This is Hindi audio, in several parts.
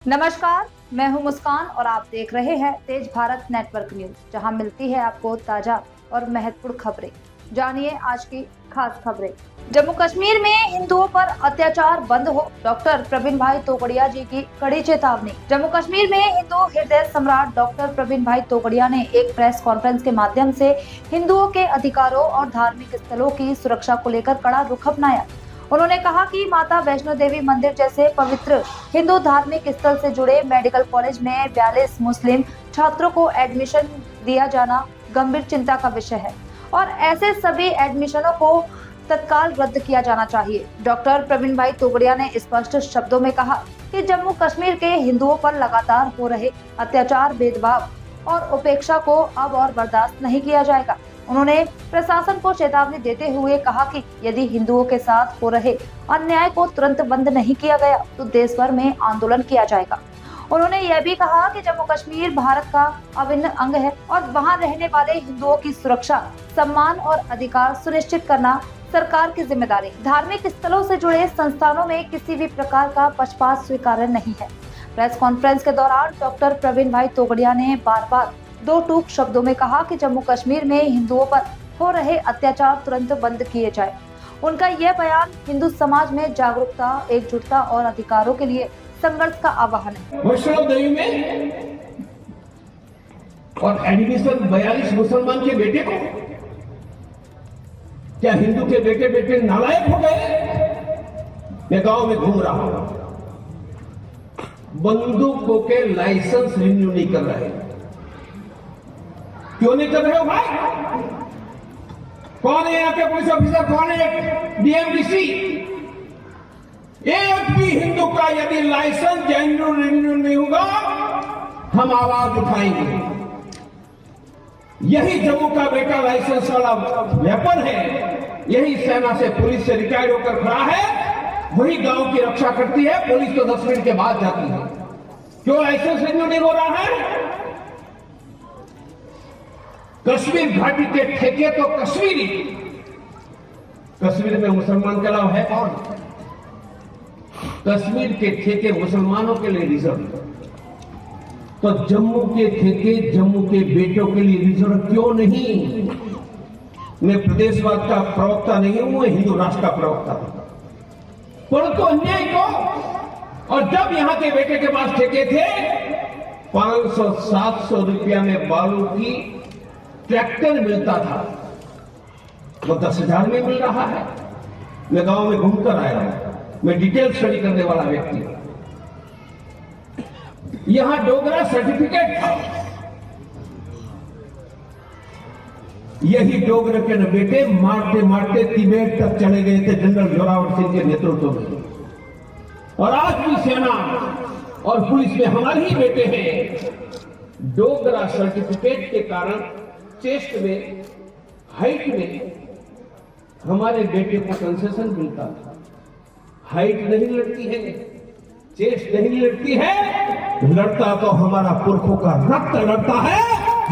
नमस्कार, मैं हूं मुस्कान और आप देख रहे हैं तेज भारत नेटवर्क न्यूज, जहां मिलती है आपको ताजा और महत्वपूर्ण खबरें। जानिए आज की खास खबरें। जम्मू कश्मीर में हिंदुओं पर अत्याचार बंद हो, डॉक्टर प्रवीण भाई तोगड़िया जी की कड़ी चेतावनी। जम्मू कश्मीर में हिंदू हृदय सम्राट डॉक्टर प्रवीण भाई तोगड़िया ने एक प्रेस कॉन्फ्रेंस के माध्यम से हिंदुओं के अधिकारों और धार्मिक स्थलों की सुरक्षा को लेकर कड़ा रुख अपनाया। उन्होंने कहा कि माता वैष्णो देवी मंदिर जैसे पवित्र हिंदू धार्मिक स्थल से जुड़े मेडिकल कॉलेज में 42 मुस्लिम छात्रों को एडमिशन दिया जाना गंभीर चिंता का विषय है और ऐसे सभी एडमिशनों को तत्काल रद्द किया जाना चाहिए। डॉक्टर प्रवीण भाई तोगड़िया ने स्पष्ट शब्दों में कहा कि जम्मू कश्मीर के हिंदुओं पर लगातार हो रहे अत्याचार, भेदभाव और उपेक्षा को अब और बर्दाश्त नहीं किया जाएगा। उन्होंने प्रशासन को चेतावनी देते हुए कहा कि यदि हिंदुओं के साथ हो रहे अन्याय को तुरंत बंद नहीं किया गया तो देश भर में आंदोलन किया जाएगा। उन्होंने यह भी कहा कि जम्मू कश्मीर भारत का अभिन्न अंग है और वहां रहने वाले हिंदुओं की सुरक्षा, सम्मान और अधिकार सुनिश्चित करना सरकार की जिम्मेदारी। धार्मिक स्थलों से जुड़े संस्थानों में किसी भी प्रकार का पक्षपात स्वीकार्य नहीं है। प्रेस कॉन्फ्रेंस के दौरान डॉक्टर प्रवीण भाई तोगड़िया ने बार-बार दो टूक शब्दों में कहा कि जम्मू कश्मीर में हिंदुओं पर हो रहे अत्याचार तुरंत बंद किए जाए। उनका यह बयान हिंदू समाज में जागरूकता, एकजुटता और अधिकारों के लिए संघर्ष का आह्वान है। वैष्णो देवी में और एडमिशन 42 मुसलमान के बेटे को, क्या हिंदू के बेटे बेटे नालायक हो गए? मैं गांव में घूम रहा हूं, बंदूकों के लाइसेंस रिन्यू नहीं कर रहे। क्यों नहीं कर रहे हो भाई? कौन है यहाँ के पुलिस ऑफिसर? कौन है डीएमडीसी? एक भी हिंदू का यदि लाइसेंस जेन्युइन रिन्यू नहीं होगा, हम आवाज उठाएंगे। यही जम्मू का बेटा लाइसेंस वाला वेपन है, यही सेना से, पुलिस से रिटायर्ड होकर खड़ा है, वही गांव की रक्षा करती है। पुलिस तो 10 मिनट के बाद जाती है। क्यों लाइसेंस रिन्यू नहीं हो रहा है? कश्मीर घाटी के ठेके तो कश्मीरी, कश्मीर में मुसलमान के अलावा है कौन? कश्मीर के ठेके मुसलमानों के लिए रिजर्व, तो जम्मू के ठेके जम्मू के बेटों के लिए रिजर्व क्यों नहीं? मैं प्रदेशवाद का प्रवक्ता नहीं हूं, मैं हिंदू राष्ट्र का प्रवक्ता हूं। परंतु अन्याय को, और जब यहां के बेटे के पास ठेके थे 500-700 रुपया में बालू की ट्रैक्टर मिलता था, वो 10,000 में मिल रहा है। मैं गांव में घूमकर आया हूं, मैं डिटेल स्टडी करने वाला व्यक्ति हूं। यहां डोगरा सर्टिफिकेट था, यही डोगरे के बेटे मारते मारते तिब्बत तक चले गए थे जनरल जोरावर सिंह के नेतृत्व में। और आज भी सेना और पुलिस में हमारे ही बेटे हैं। डोगरा सर्टिफिकेट के कारण चेस्ट में, हाइट में हमारे बेटे को कंसेशन मिलता था। हाइट नहीं लड़ती है, चेस्ट नहीं लड़ती है, लड़ता तो हमारा पुरखों का रक्त लड़ता है,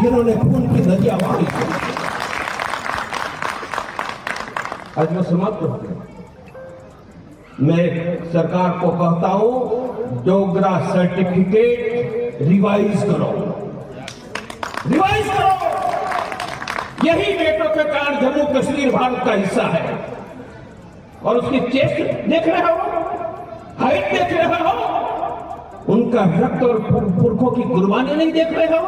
जिन्होंने खून की नदियां बहाई। आज मैं समाप्त हो गया। मैं सरकार को कहता हूं, डोगरा सर्टिफिकेट रिवाइज करो, रिवाइज करो। यही बेटों के कारण जम्मू कश्मीर भारत का हिस्सा है। और उसकी चेस्ट देख रहे हो, हाइट देख रहे हो, उनका रक्त और पुरखों की कुर्बानी नहीं देख रहे हो?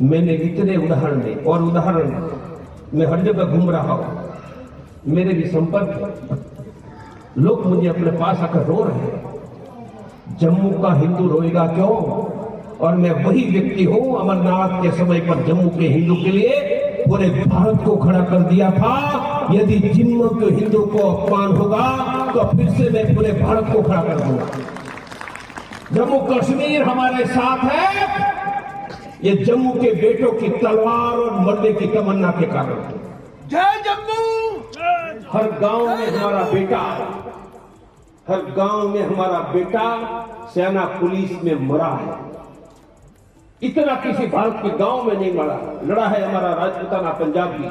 मैंने इतने उदाहरण दिए, और उदाहरण मैं हर जगह घूम रहा हूं, मेरे भी संपर्क है, लोग मुझे अपने पास आकर रो रहे हैं। जम्मू का हिंदू रोएगा क्यों? और मैं वही व्यक्ति हूं, अमरनाथ के समय पर जम्मू के हिंदू के लिए पूरे भारत को खड़ा कर दिया था। यदि जम्मू के हिंदू को अपमान होगा तो फिर से मैं पूरे भारत को खड़ा कर दूंगा। जम्मू कश्मीर हमारे साथ है, ये जम्मू के बेटों की तलवार और मरने की तमन्ना के कारण। जय जम्मू! हर गांव में हमारा बेटा, हर गांव में हमारा बेटा सेना पुलिस में मरा है। इतना किसी भारत के गांव में नहीं मरा। लड़ा है हमारा राजपूताना पंजाब भी,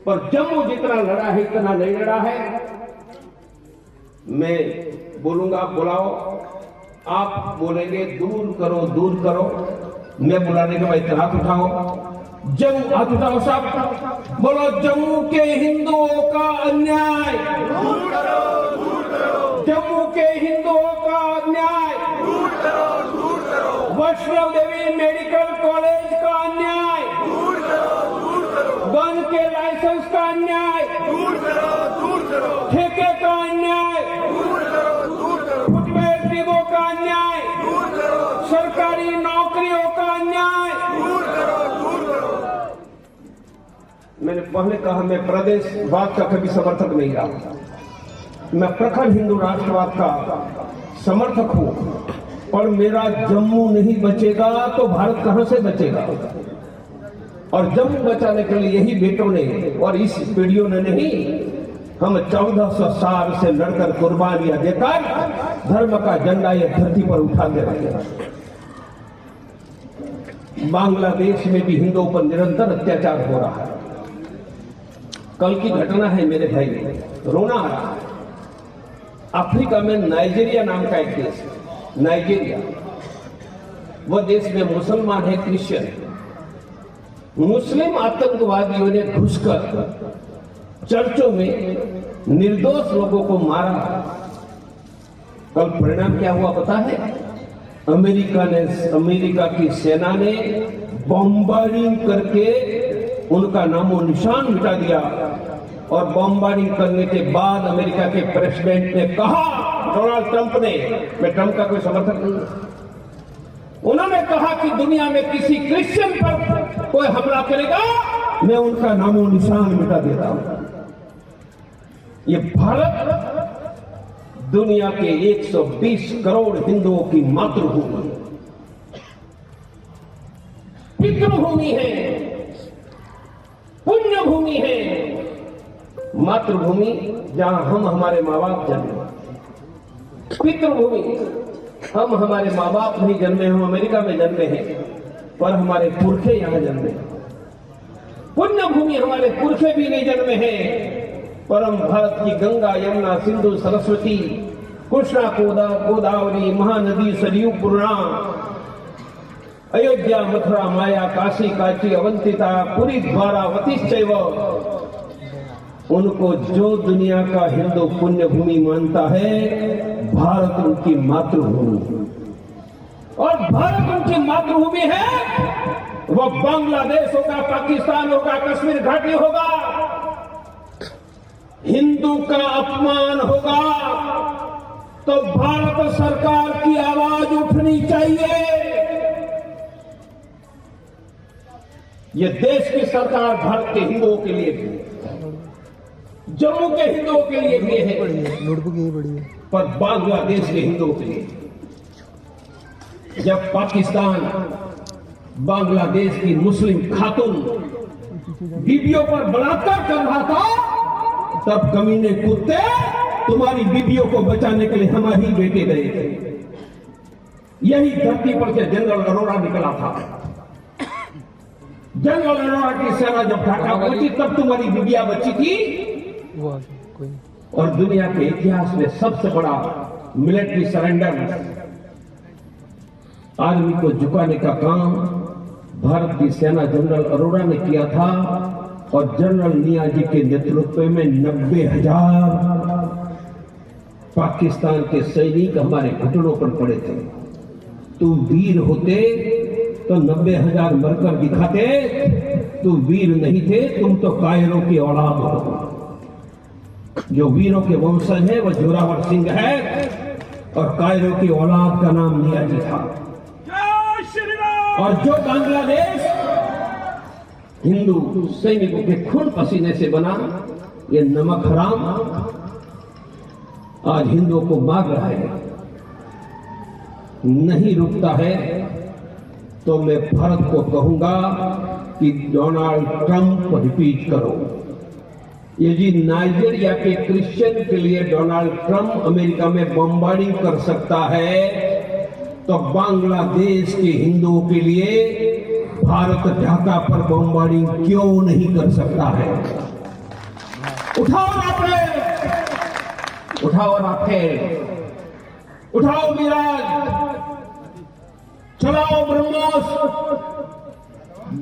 पर जम्मू जितना लड़ा है इतना नहीं लड़ा है। मैं बोलूंगा, बुलाओ, आप बोलेंगे दूर करो दूर करो, मैं बुलाने के बाद हाथ उठाओ, जम्मू हाथ उठाओ सब, बोलो जम्मू के हिंदुओं का अन्याय दूर करो, जम्मू के हिंदुओं का अन्याय दूर करो, वैष्णव देवी मेडिकल कॉलेज का अन्याय दूर करो, वन के लाइसेंस का अन्याय दूर करो, ठेके का अन्याय दूर करो, फुटवेयर डिपो का अन्याय दूर करो, सरकारी नौकरियों का अन्याय दूर करो। मैंने पहले कहा, मैं प्रदेशवाद का कभी समर्थक नहीं रहा, मैं प्रखर हिंदू राष्ट्रवाद का समर्थक हूं, पर मेरा जम्मू नहीं बचेगा तो भारत कहां से बचेगा? और जम्मू बचाने के लिए यही बेटों ने और इस पीढ़ियों ने नहीं, हम 1400 साल से लड़कर कुर्बानियां देकर धर्म का झंडा ये धरती पर उठाते रहे। बांग्लादेश में भी हिंदुओं पर निरंतर अत्याचार हो रहा है। कल की घटना है मेरे भाई, रोना आ रहा है। अफ्रीका में नाइजीरिया नाम का एक देश है, नाइजीरिया, वह देश में मुसलमान है, क्रिश्चियन है। मुस्लिम आतंकवादियों ने घुसकर चर्चों में निर्दोष लोगों को मारा। कल परिणाम क्या हुआ पता है? अमेरिका की सेना ने बॉम्बार्डिंग करके उनका नामो निशान मिटा दिया। और बॉम्बार्डिंग करने के बाद अमेरिका के प्रेसिडेंट ने कहा, डोनाल्ड ट्रंप ने, मैं ट्रंप का कोई समर्थक नहीं, उन्होंने कहा कि दुनिया में किसी क्रिश्चियन पर कोई हमला करेगा, मैं उनका नामो निशान मिटा देता हूं। ये भारत दुनिया के 120 करोड़ हिंदुओं की मातृभूमि, पितृभूमि है, पुण्य भूमि है, मातृभूमि जहां हम हमारे माँ बाप जन्मे, पितृभूमि हम हमारे माँ बाप नहीं जन्मे, हम अमेरिका में जन्मे हैं, पर हमारे पुरखे यहां जन्मे। पुण्य भूमि हमारे पुरखे भी नहीं जन्मे हैं, परम भारत की गंगा, यमुना, सिंधु, सरस्वती, कृष्णा, गोदावरी, महानदी, सरयू, पूर्णा, अयोध्या, मथुरा, माया, काशी, काची, अवंतिता, पुरी, द्वारावती चैव, उनको जो दुनिया का हिंदू पुण्य भूमि मानता है, भारत उनकी मातृभूमि, और भारत उनकी मातृभूमि है। वह बांग्लादेश होगा, पाकिस्तान होगा, कश्मीर घाटी होगा, हिंदू का अपमान होगा तो भारत सरकार की आवाज उठनी चाहिए। यह देश की सरकार भारत के हिंदुओं के लिए भी, जम्मू के हिंदुओं के लिए भी है, पर बांग्लादेश के हिंदुओं के लिए। जब पाकिस्तान बांग्लादेश की मुस्लिम खातून बीबियों पर बलात्कार कर रहा था, तब कमीने कुत्ते तुम्हारी बीबियों को बचाने के लिए हमारे ही बेटे गए थे। यही धरती पर से जनरल अरोड़ा निकला था। जनरल अरोड़ा की सेना जब ढाका पहुंची तब तुम्हारी बीबियां बची थी। और दुनिया के इतिहास में सबसे बड़ा मिलिट्री सरेंडर, आर्मी को झुकाने का काम भारत की सेना जनरल अरोड़ा ने किया था। और जनरल नियाजी के नेतृत्व में 90,000 पाकिस्तान के सैनिक हमारे घुटनों पर पड़े थे। तुम वीर होते तो 90,000 मरकर दिखाते। तुम वीर नहीं थे, तुम तो कायरों की औलाद हो। जो वीरों के वंशज है वह जोरावर सिंह है, और कायरों की औलाद का नाम नियाजी था। और जो बांग्लादेश हिंदू सैनिकों के खून पसीने से बना, ये नमक हराम आज हिंदुओं को मार रहा है, नहीं रुकता है। तो मैं भारत को कहूंगा कि डोनाल्ड ट्रंप रिपीट करो। ये जी नाइजीरिया के क्रिश्चियन के लिए डोनाल्ड ट्रंप अमेरिका में बॉम्बार्डिंग कर सकता है, तो बांग्लादेश के हिंदुओं के लिए भारत ढाका पर बॉम्बार्डिंग क्यों नहीं कर सकता है? उठाओ आपने, उठाओ राफेल, उठाओ मिराज, चलाओ ब्रह्मोस।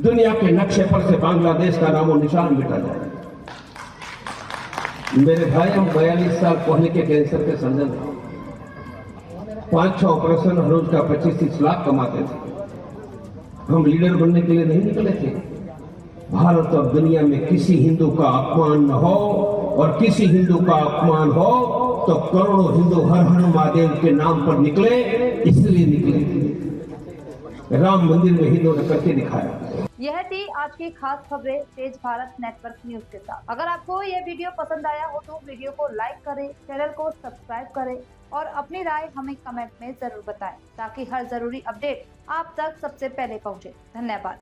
दुनिया के नक्शे पर से बांग्लादेश का नामो निशान मिटा जाए। मेरे भाई, हम 42 साल पहले के कैंसर के सर्जन थे। 5-6 ऑपरेशन हर रोज का 25-30 लाख कमाते थे। हम लीडर बनने के लिए नहीं निकले थे। भारत और दुनिया में किसी हिंदू का अपमान न हो, और किसी हिंदू का अपमान हो तो करोड़ों हिंदू हर हर महादेव के नाम पर निकले, इसलिए निकले। राम मंदिर में हिंदुओं ने करके दिखाया। यह थी आज की खास खबरें तेज भारत नेटवर्क न्यूज के साथ। अगर आपको यह वीडियो पसंद आया हो तो वीडियो को लाइक करें, चैनल को सब्सक्राइब करें और अपनी राय हमें कमेंट में जरूर बताएं, ताकि हर जरूरी अपडेट आप तक सबसे पहले पहुंचे। धन्यवाद।